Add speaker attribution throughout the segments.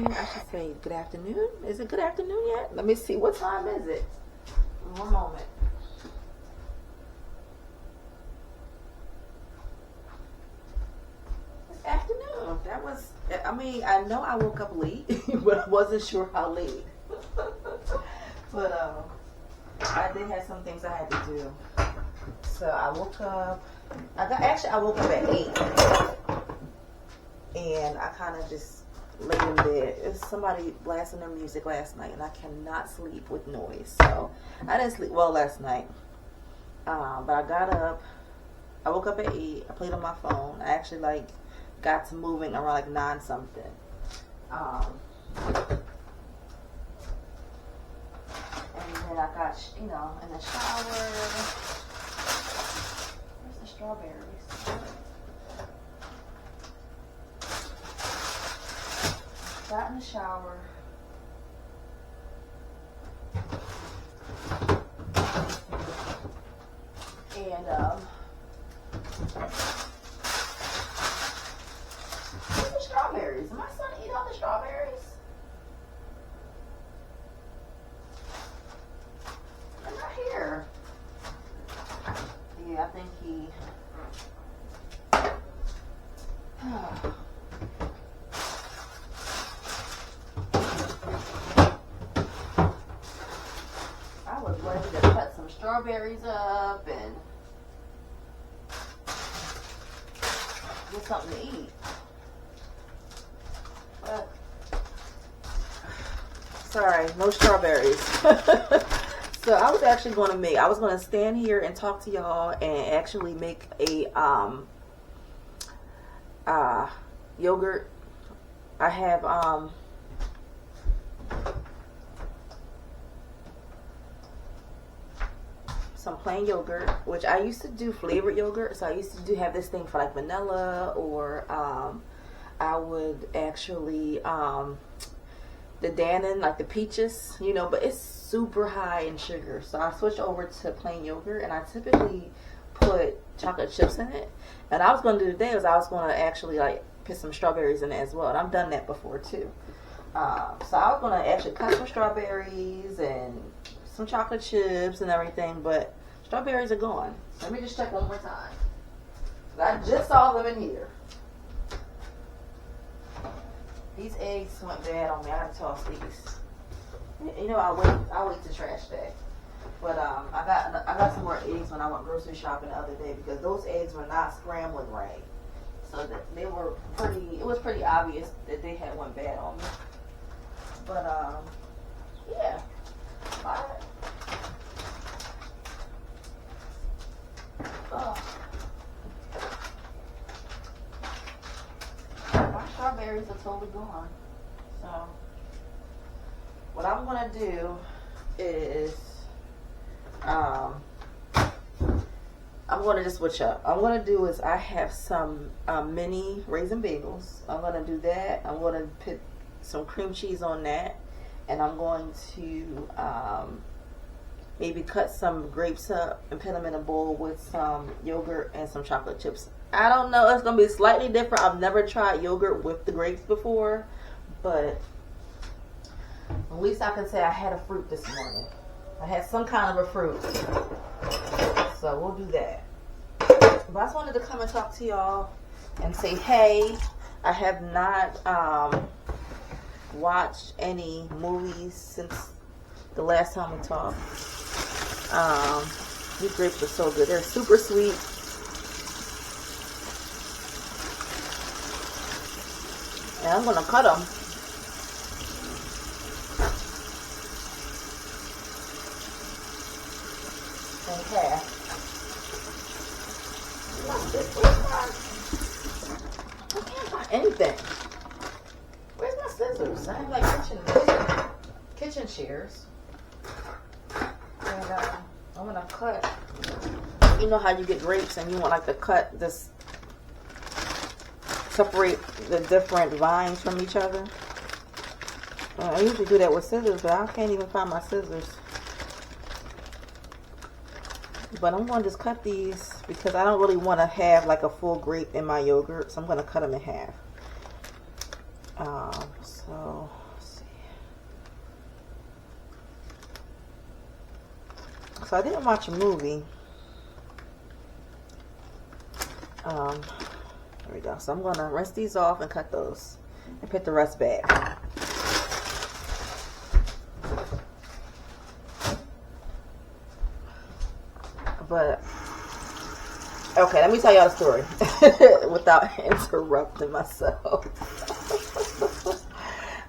Speaker 1: morning. I should say good afternoon. Is it good afternoon yet? Let me see. What time is it? One moment. It's afternoon. That was, I mean, I know I woke up late, but I wasn't sure how late. But I did have some things I had to do. So I woke up. I woke up at 8, and I kind of just laid in bed. It was somebody blasting their music last night, and I cannot sleep with noise. So I didn't sleep well last night. But I got up. I woke up at 8. I played on my phone. I actually got to moving around 9 something. And then I got, in the shower. Where's the strawberries? Got in the shower. And, where's the strawberries? Am I supposed to eat all the strawberries? They're not here. Yeah, I think he... I was ready to cut some strawberries up and get something to eat. But, sorry, no strawberries. So I was actually going to stand here and talk to y'all and actually make a yogurt. I have some plain yogurt, which I used to do flavored yogurt. So I used to have this thing for vanilla, or I would actually the Dannon, the peaches, but it's super high in sugar. So I switched over to plain yogurt, and I typically put chocolate chips in it. And I was going to do today was I was going to actually put some strawberries in it as well. And I've done that before too. So I was going to actually cut some strawberries and some chocolate chips and everything, but strawberries are gone. Let me just check one more time. I just saw them in here. These eggs went bad on me. I had to toss these. I'll wait to trash that. But I got some more eggs when I went grocery shopping the other day, because those eggs were not scrambling right. So that they were it was pretty obvious that they had went bad on me. But yeah. Bye. My strawberries are totally gone. So what I'm gonna do is I'm gonna just switch up. I'm gonna do is I have some mini raisin bagels. I'm gonna do that. I'm gonna put some cream cheese on that, and I'm going to maybe cut some grapes up and put them in a bowl with some yogurt and some chocolate chips. I don't know. It's going to be slightly different. I've never tried yogurt with the grapes before, but at least I can say I had a fruit this morning. I had some kind of a fruit. So we'll do that. But I just wanted to come and talk to y'all and say, hey, I have not watched any movies since the last time we talked. These grapes are so good. They're super sweet. And I'm going to cut them. In half. I can't find anything. Where's my scissors? I have kitchen shears. And I'm gonna cut. You know how you get grapes and you want to cut this, separate the different vines from each other. I usually do that with scissors, but I can't even find my scissors. But I'm going to just cut these because I don't really want to have a full grape in my yogurt, so I'm going to cut them in half. So So I didn't watch a movie. There we go. So I'm going to rinse these off and cut those and put the rest back. But, okay, let me tell y'all the story without interrupting myself.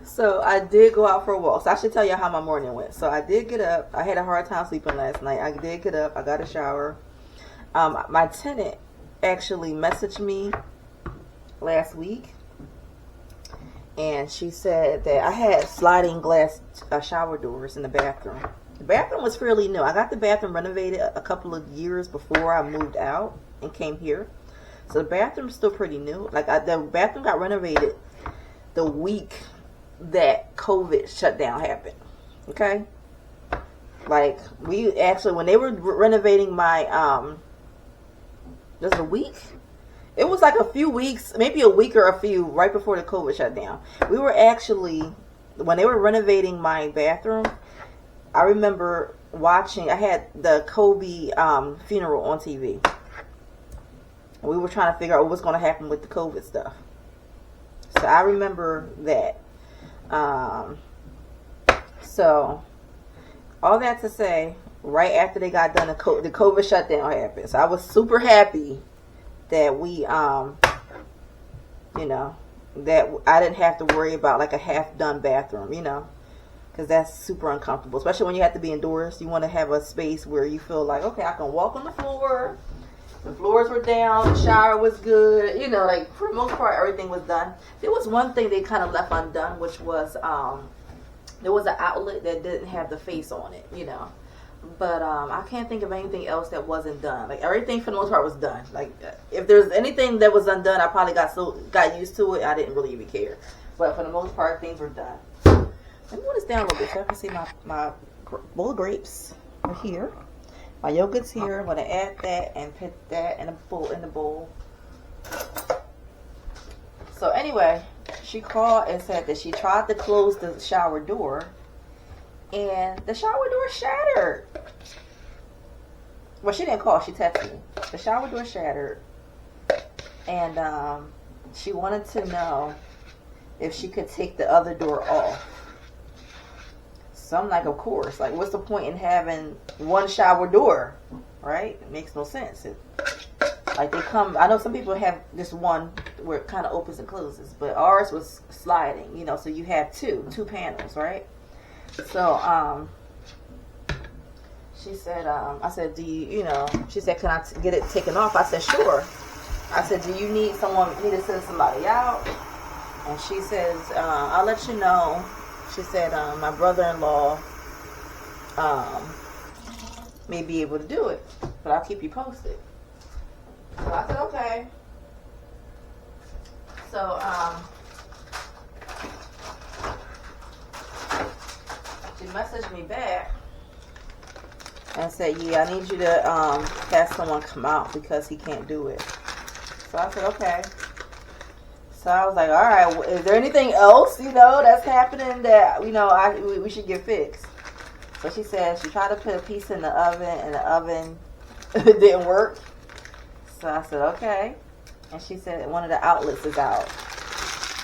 Speaker 1: So I did go out for a walk. So I should tell you how my morning went. So I did get up. I had a hard time sleeping last night. I did get up. I got a shower. My tenant actually messaged me last week. And she said that I had sliding glass shower doors in the bathroom. The bathroom was fairly new. I got the bathroom renovated a couple of years before I moved out and came here. So the bathroom's still pretty new. Like the bathroom got renovated the week that COVID shutdown happened. Okay, like we actually, when they were renovating my just a week, it was like a few weeks, maybe a week or a few right before the COVID shutdown. We were actually, when they were renovating my bathroom, I remember watching, I had the Kobe funeral on TV. We were trying to figure out what was going to happen with the COVID stuff. So I remember that. So all that to say, right after they got done, the COVID shutdown happened. So I was super happy that we, you know, that I didn't have to worry about like a half done bathroom, you know, because that's super uncomfortable, especially when you have to be indoors. You want to have a space where you feel like, okay, I can walk on the floor. The floors were down, the shower was good, you know, like for the most part, everything was done. There was one thing they kind of left undone, which was there was an outlet that didn't have the face on it, you know. But I can't think of anything else that wasn't done. Like everything for the most part was done. Like if there's anything that was undone, I probably got used to it. I didn't really even care. But for the most part, things were done. Let me move this down a little bit so I can see my bowl of grapes are here. My yogurt's here. I'm going to add that and put that in the bowl. So anyway, she called and said that she tried to close the shower door and the shower door shattered. Well, she didn't call. She texted me. The shower door shattered. And she wanted to know if she could take the other door off. So I'm like, of course. Like, what's the point in having one shower door, right? It makes no sense. Like, they come, I know some people have this one where it kind of opens and closes, but ours was sliding, you know, so you have two panels, right? So, she said, I said, do you know, she said, can I get it taken off? I said, sure. I said, do you need to send somebody out? And she says, I'll let you know. She said, my brother-in-law may be able to do it, but I'll keep you posted. So I said, okay. So, she messaged me back and said, yeah, I need you to have someone come out because he can't do it. So I said, okay. So I was like, all right, is there anything else, you know, that's happening that, you know, we should get fixed? So she said she tried to put a piece in the oven, and the oven didn't work. So I said, okay. And she said one of the outlets is out.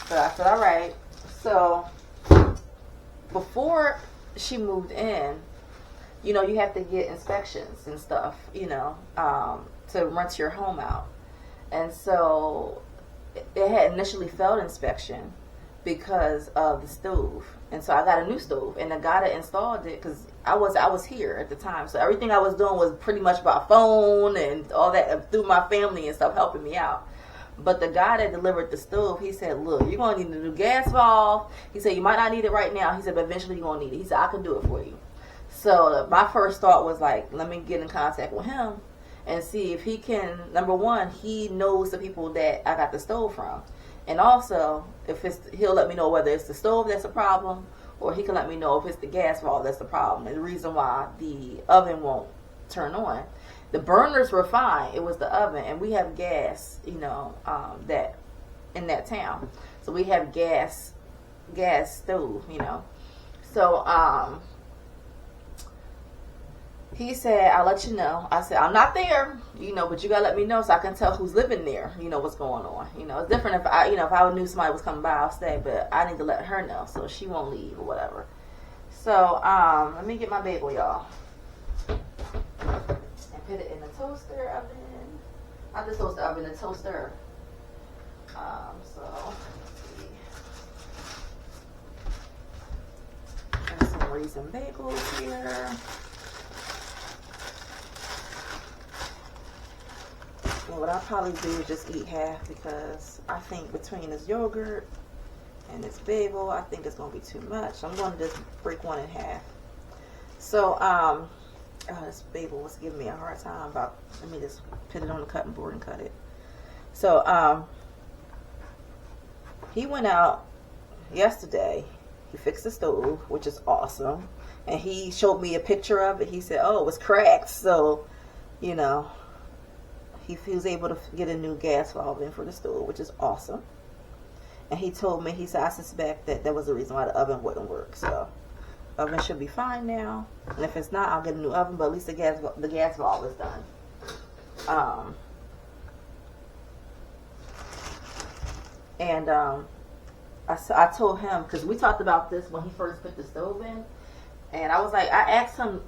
Speaker 1: So I said, all right. So before she moved in, you know, you have to get inspections and stuff, you know, to rent your home out. And so it had initially failed inspection because of the stove, and so I got a new stove, and the guy that installed it, because I was here at the time, so everything I was doing was pretty much by phone and all that through my family and stuff helping me out. But the guy that delivered the stove, he said, look, you're going to need a new gas valve. He said, you might not need it right now. He said, but eventually you're going to need it. He said, I can do it for you. So my first thought was like, let me get in contact with him and see if he can, number one, he knows the people that I got the stove from. And also, he'll let me know whether it's the stove that's a problem, or he can let me know if it's the gas valve that's the problem. And the reason why the oven won't turn on. The burners were fine. It was the oven. And we have gas, you know, that in that town. So we have gas stove, you know. So, he said, I'll let you know. I said, I'm not there, but you gotta let me know so I can tell who's living there, what's going on. It's different if if I knew somebody was coming by, I'll stay, but I need to let her know so she won't leave or whatever. So, let me get my bagel, y'all. And put it in the toaster oven. Not the toaster oven, the toaster. So, and some raisin bagels here. And what I'll probably do is just eat half because I think between this yogurt and this bagel, I think it's going to be too much. I'm going to just break one in half. So, this bagel was giving me a hard time about, let me just put it on the cutting board and cut it. So, he went out yesterday. He fixed the stove, which is awesome. And he showed me a picture of it. He said, oh, it was cracked. So, he was able to get a new gas valve in for the stove, which is awesome. And he told me, he said, I suspect that was the reason why the oven wouldn't work. So, oven should be fine now. And if it's not, I'll get a new oven, but at least the gas valve is done. I told him, because we talked about this when he first put the stove in, and I was like, I asked him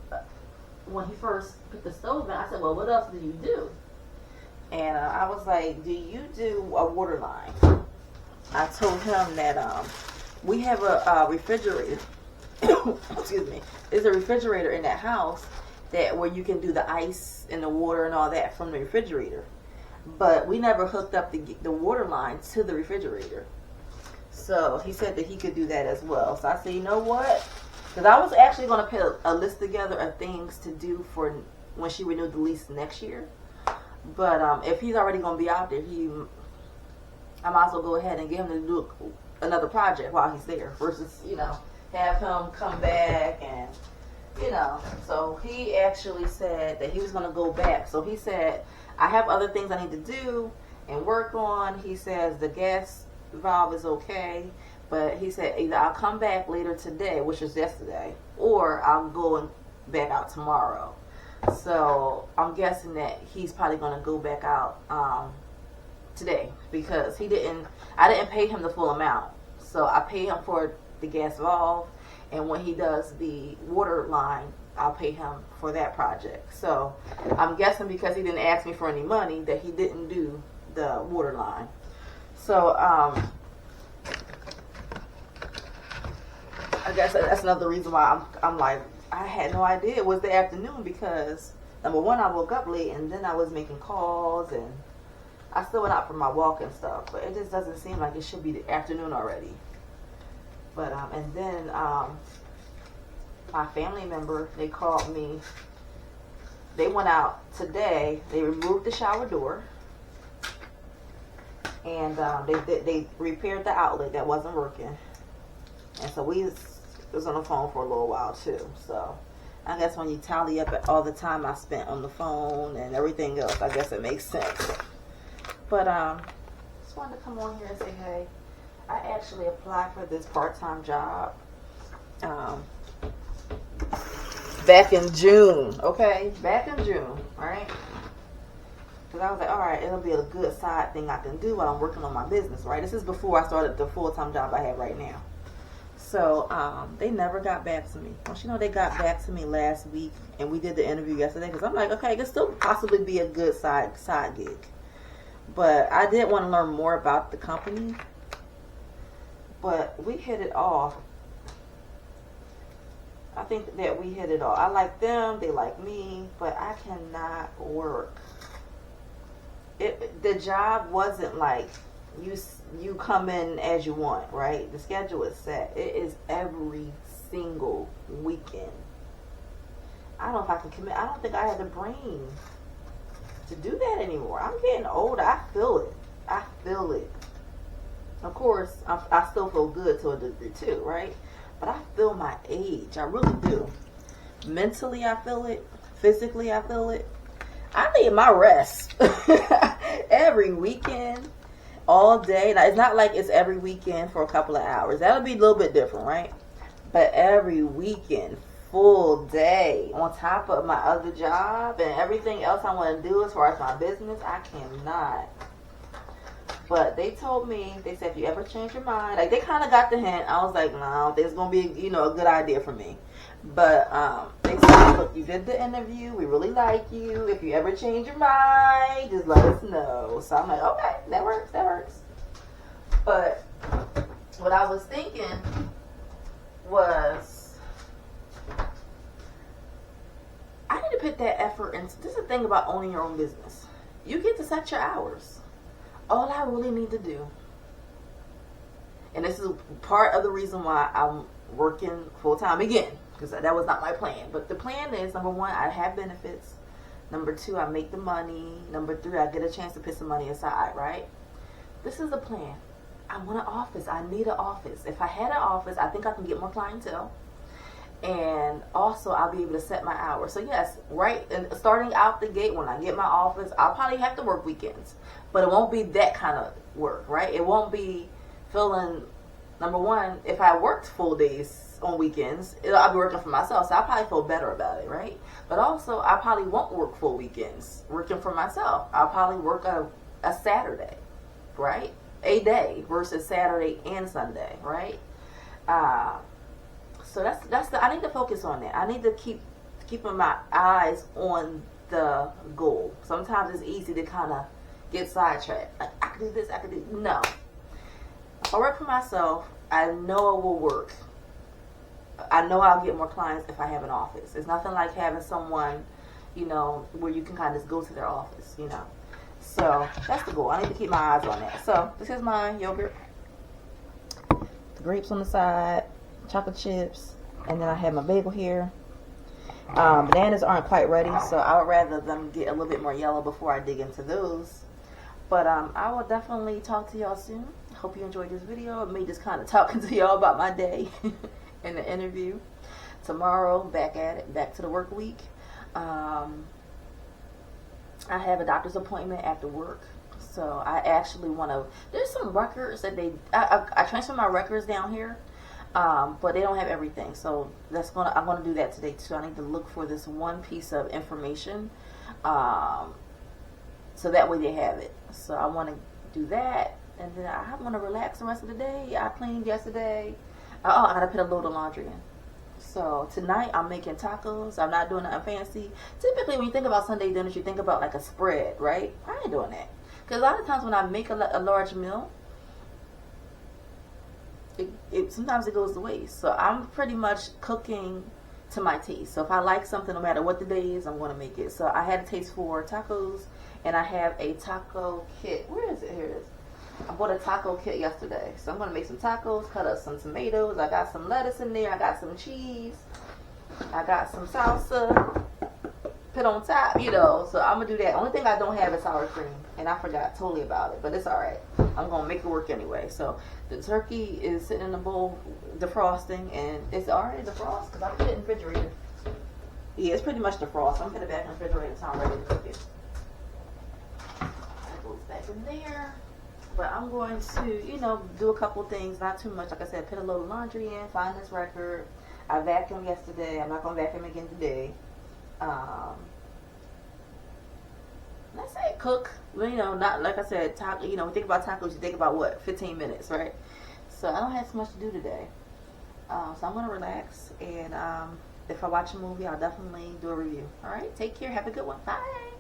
Speaker 1: when he first put the stove in, I said, well, what else do you do? And I was like, do you do a water line? I told him that we have a refrigerator. Excuse me. There's a refrigerator in that house where you can do the ice and the water and all that from the refrigerator. But we never hooked up the water line to the refrigerator. So he said that he could do that as well. So I said, you know what? Because I was actually going to put a list together of things to do for when she renewed the lease next year. But if he's already going to be out there, I might as well go ahead and get him to do another project while he's there versus, have him come back and, So he actually said that he was going to go back. So he said, I have other things I need to do and work on. He says the gas valve is okay. But he said either I'll come back later today, which was yesterday, or I'll go back out tomorrow. So I'm guessing that he's probably going to go back out today because I didn't pay him the full amount. So I pay him for the gas valve, and when he does the water line, I'll pay him for that project. So I'm guessing because he didn't ask me for any money that he didn't do the water line. So I guess that's another reason why I'm like, I had no idea it was the afternoon because number one, I woke up late and then I was making calls and I still went out for my walk and stuff, but it just doesn't seem like it should be the afternoon already. But and then my family member, they called me. They went out today. They removed the shower door and they repaired the outlet that wasn't working. And so we was on the phone for a little while too. So I guess when you tally up all the time I spent on the phone and everything else, I guess it makes sense. But just wanted to come on here and say, hey, I actually applied for this part-time job back in June. Okay, back in June, right? Because I was like, all right, it'll be a good side thing I can do while I'm working on my business, right? This is before I started the full-time job I have right now. So they never got back to me. Well, they got back to me last week, and we did the interview yesterday because I'm like, okay, it could still possibly be a good side gig. But I did want to learn more about the company. But we hit it off. I think that we hit it off. I like them, they like me, but I cannot work. The job wasn't like you come in as you want, right? The schedule is set. It is every single weekend. I don't know if I can commit. I don't think I have the brain to do that anymore. I'm getting older. I feel it. I feel it. Of course, I still feel good to a degree too, right? But I feel my age. I really do. Mentally, I feel it. Physically, I feel it. I need my rest every weekend, all day. Now, it's not like it's every weekend for a couple of hours. That'll be a little bit different, right? But every weekend, full day on top of my other job and everything else I want to do as far as my business. I cannot. But they told me, they said, if you ever change your mind, like they kind of got the hint. I was like, no, I don't think it's going to be, you know, a good idea for me. But they said, look, you did the interview. We really like you. If you ever change your mind, just let us know. So I'm like, okay, that works, that works. But what I was thinking was, I need to put that effort into, this is the thing about owning your own business. You get to set your hours. All I really need to do, and this is part of the reason why I'm working full time again, because that was not my plan. But the plan is, number one, I have benefits. Number two, I make the money. Number three, I get a chance to put some money aside, right? This is the plan. I want an office. I need an office. If I had an office, I think I can get more clientele. And also, I'll be able to set my hours. So yes, right, and starting out the gate, when I get my office, I'll probably have to work weekends. But it won't be that kind of work, right? It won't be feeling, number one, if I worked full days on weekends, I'll be working for myself. So I'll probably feel better about it, right? But also, I probably won't work full weekends working for myself. I'll probably work a Saturday, right? A day versus Saturday and Sunday, right? So that's the, I need to focus on that. I need to keeping my eyes on the goal. Sometimes it's easy to kind of get sidetracked. Like, I can do this, I can do, no. If I work for myself, I know it will work. I know I'll get more clients if I have an office. It's nothing like having someone, you know, where you can kind of just go to their office, you know. So that's the goal. I need to keep my eyes on that. So this is my yogurt, the grapes on the side, chocolate chips, and then I have my bagel here. Bananas aren't quite ready, so I would rather them get a little bit more yellow before I dig into those. But I will definitely talk to y'all soon. Hope you enjoyed this video. Me just kind of talking to y'all about my day in the interview. Tomorrow, back at it, back to the work week. I have a doctor's appointment after work. So I actually want to, there's some records that I transfer my records down here. But they don't have everything, so I'm gonna do that today too. I need to look for this one piece of information, so that way they have it. So I want to do that, and then I want to relax the rest of the day. I cleaned yesterday. Oh, I gotta put a load of laundry in. So tonight I'm making tacos. I'm not doing nothing fancy. Typically, when you think about Sunday dinners, you think about like a spread, right? I ain't doing that, because a lot of times when I make a large meal, sometimes it goes to waste. So I'm pretty much cooking to my taste. So if I like something, no matter what the day is, I'm going to make it. So I had a taste for tacos, and I have a taco kit. Where is it? Here it is. I bought a taco kit yesterday. So I'm going to make some tacos, cut up some tomatoes. I got some lettuce in there. I got some cheese. I got some salsa. Put on top, you know. So I'm going to do that. Only thing I don't have is sour cream. And I forgot totally about it. But it's alright. I'm going to make it work anyway. So the turkey is sitting in the bowl defrosting. And it's already defrosted because I put it in the refrigerator. Yeah, it's pretty much defrosted. I'm going to put it back in the refrigerator until I'm ready to cook it. That goes back in there. But I'm going to, you know, do a couple things. Not too much. Like I said, put a load of laundry in. Find this record. I vacuumed yesterday. I'm not going to vacuum again today. Let's say cook, you know, not like I said, taco, you know, when you think about tacos, you think about what, 15 minutes, right? So I don't have so much to do today. So I'm going to relax, and if I watch a movie, I'll definitely do a review. All right, take care. Have a good one. Bye.